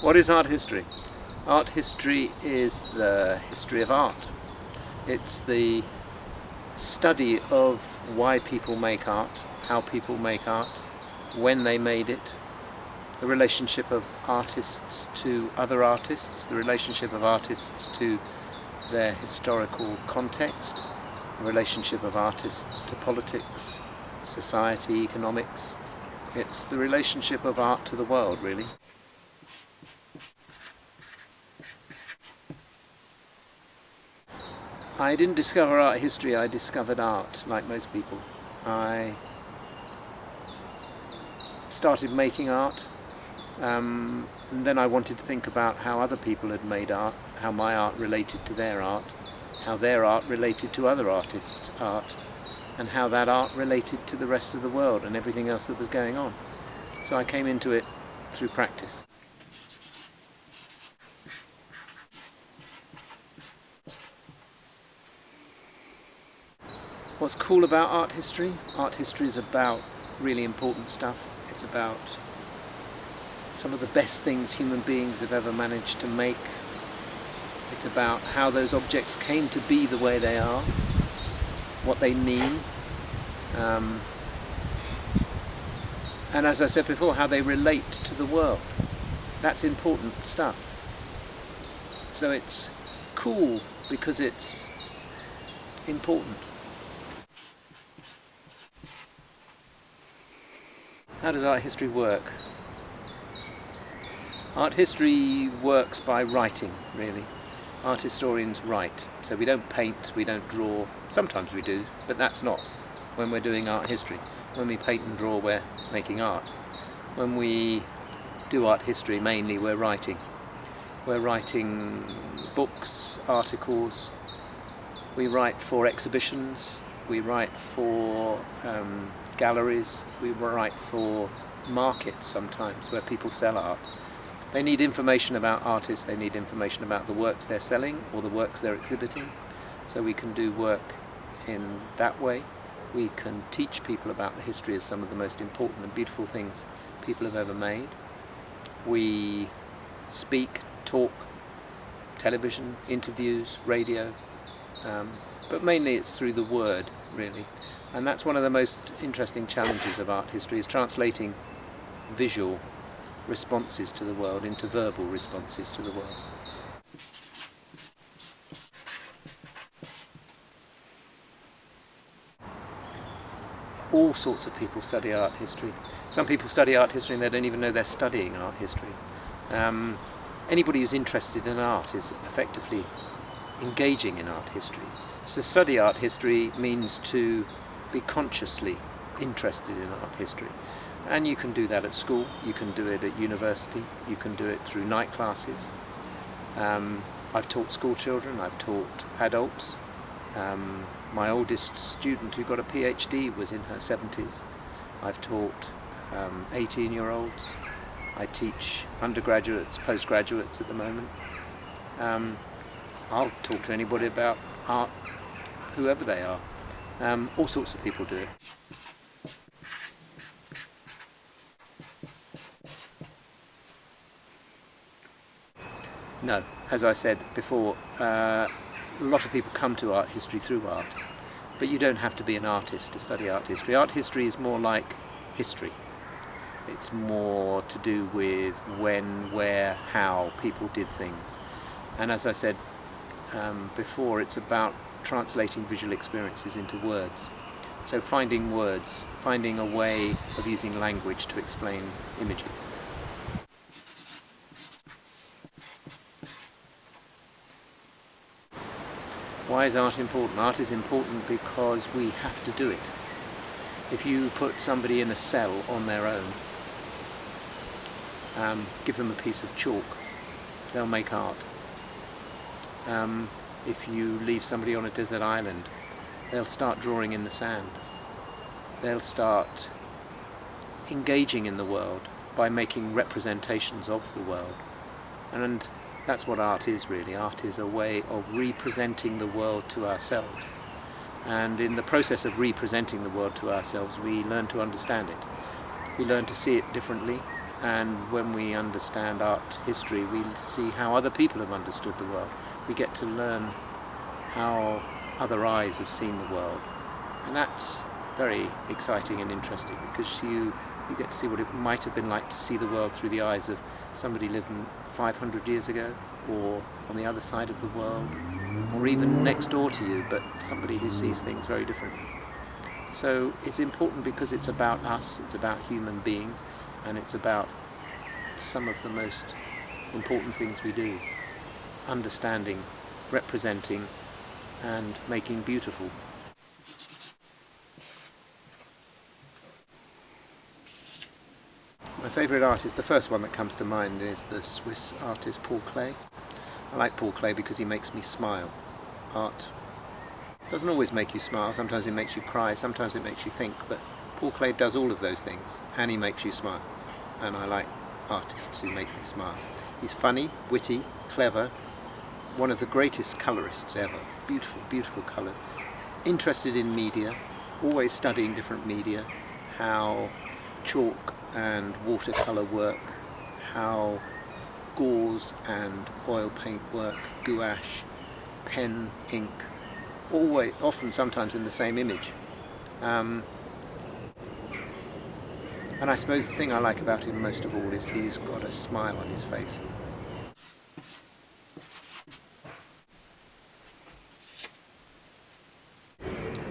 What is art history? Art history is the history of art. It's the study of why people make art, how people make art, when they made it, the relationship of artists to other artists, the relationship of artists to their historical context, the relationship of artists to politics, society, economics. It's the relationship of art to the world, really. I didn't discover art history, I discovered art, like most people. I started making art, and then I wanted to think about how other people had made art, how my art related to their art, how their art related to other artists' art, and how that art related to the rest of the world and everything else that was going on. So I came into it through practice. What's cool about art history? Art history is about really important stuff. It's about some of the best things human beings have ever managed to make. It's about how those objects came to be the way they are, what they mean, and as I said before, how they relate to the world. That's important stuff. So it's cool because it's important. How does art history work? Art history works by writing, really. Art historians write. So we don't paint, we don't draw. Sometimes we do, but that's not when we're doing art history. When we paint and draw, we're making art. When we do art history, mainly we're writing. We're writing books, articles. We write for exhibitions. We write for galleries. We write for markets sometimes where people sell art. They need information about artists, they need information about the works they're selling or the works they're exhibiting. So we can do work in that way. We can teach people about the history of some of the most important and beautiful things people have ever made. We speak, talk, television, interviews, radio, but mainly it's through the word, really. And that's one of the most interesting challenges of art history, is translating visual responses to the world into verbal responses to the world. All sorts of people study art history. Some people study art history and they don't even know they're studying art history. Anybody who's interested in art is effectively engaging in art history. So to study art history means to be consciously interested in art history. And you can do that at school, you can do it at university, you can do it through night classes. I've taught school children, I've taught adults. My oldest student who got a PhD was in her 70s. I've taught 18-year-olds. I teach undergraduates, postgraduates at the moment. I'll talk to anybody about art, whoever they are. All sorts of people do it. No, as I said before, a lot of people come to art history through art, but you don't have to be an artist to study art history. Art history is more like history. It's more to do with when, where, how people did things. And as I said before, it's about translating visual experiences into words. So finding words, finding a way of using language to explain images. Why is art important? Art is important because we have to do it. If you put somebody in a cell on their own, give them a piece of chalk, they'll make art. If you leave somebody on a desert island, they'll start drawing in the sand. They'll start engaging in the world by making representations of the world. And that's what art is, really. Art is a way of representing the world to ourselves. And in the process of representing the world to ourselves, we learn to understand it. We learn to see it differently. And when we understand art history, we see how other people have understood the world. We get to learn how other eyes have seen the world. And that's very exciting and interesting, because you get to see what it might have been like to see the world through the eyes of somebody living 500 years ago, or on the other side of the world, or even next door to you, but somebody who sees things very differently. So it's important because it's about us, it's about human beings, and it's about some of the most important things we do: understanding, representing, and making beautiful. My favourite artist, the first one that comes to mind, is the Swiss artist Paul Klee. I like Paul Klee because he makes me smile. Art doesn't always make you smile, sometimes it makes you cry, sometimes it makes you think, but Paul Klee does all of those things, and he makes you smile. And I like artists who make me smile. He's funny, witty, clever, one of the greatest colourists ever. Beautiful, beautiful colours. Interested in media, always studying different media, how chalk and watercolour work, how gauze and oil paint work, gouache, pen, ink, always, often sometimes in the same image. And I suppose the thing I like about him most of all is he's got a smile on his face.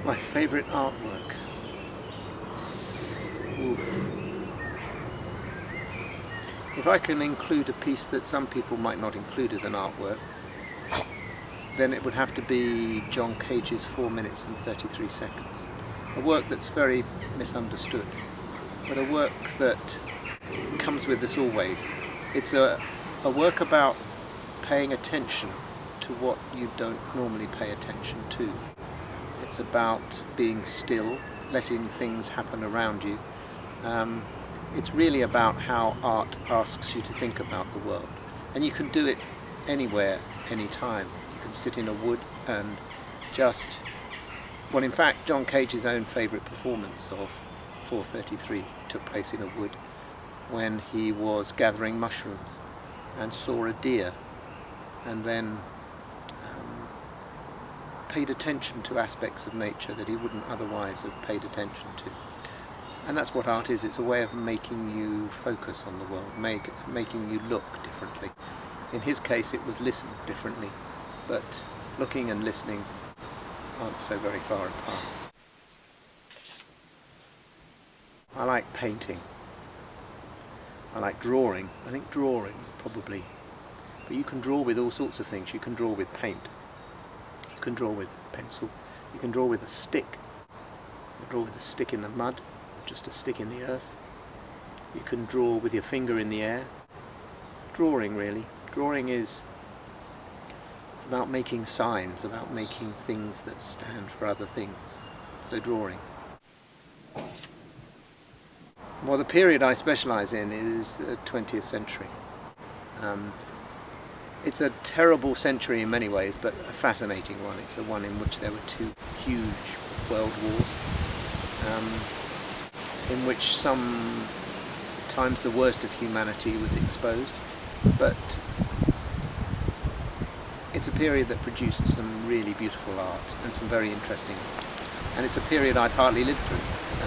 My favourite artwork. Oof. If I can include a piece that some people might not include as an artwork, then it would have to be John Cage's 4 minutes and 33 seconds. A work that's very misunderstood, but a work that comes with us always. It's a work about paying attention to what you don't normally pay attention to. It's about being still, letting things happen around you. It's really about how art asks you to think about the world. And you can do it anywhere, anytime. You can sit in a wood and just... Well, in fact, John Cage's own favourite performance of 4:33 took place in a wood when he was gathering mushrooms and saw a deer, and then paid attention to aspects of nature that he wouldn't otherwise have paid attention to. And that's what art is. It's a way of making you focus on the world, making you look differently. In his case it was listen differently, but looking and listening aren't so very far apart. I like painting. I like drawing. I think drawing probably. But you can draw with all sorts of things. You can draw with paint. You can draw with pencil. You can draw with a stick. You can draw with a stick in the mud, just a stick in the earth. You can draw with your finger in the air. Drawing, really. Drawing is... it's about making signs, about making things that stand for other things. So drawing. Well, the period I specialise in is the 20th century. It's a terrible century in many ways, but a fascinating one. It's a one in which there were two huge world wars, in which sometimes the worst of humanity was exposed, but it's a period that produced some really beautiful art and some very interesting art. And it's a period I'd hardly lived through. So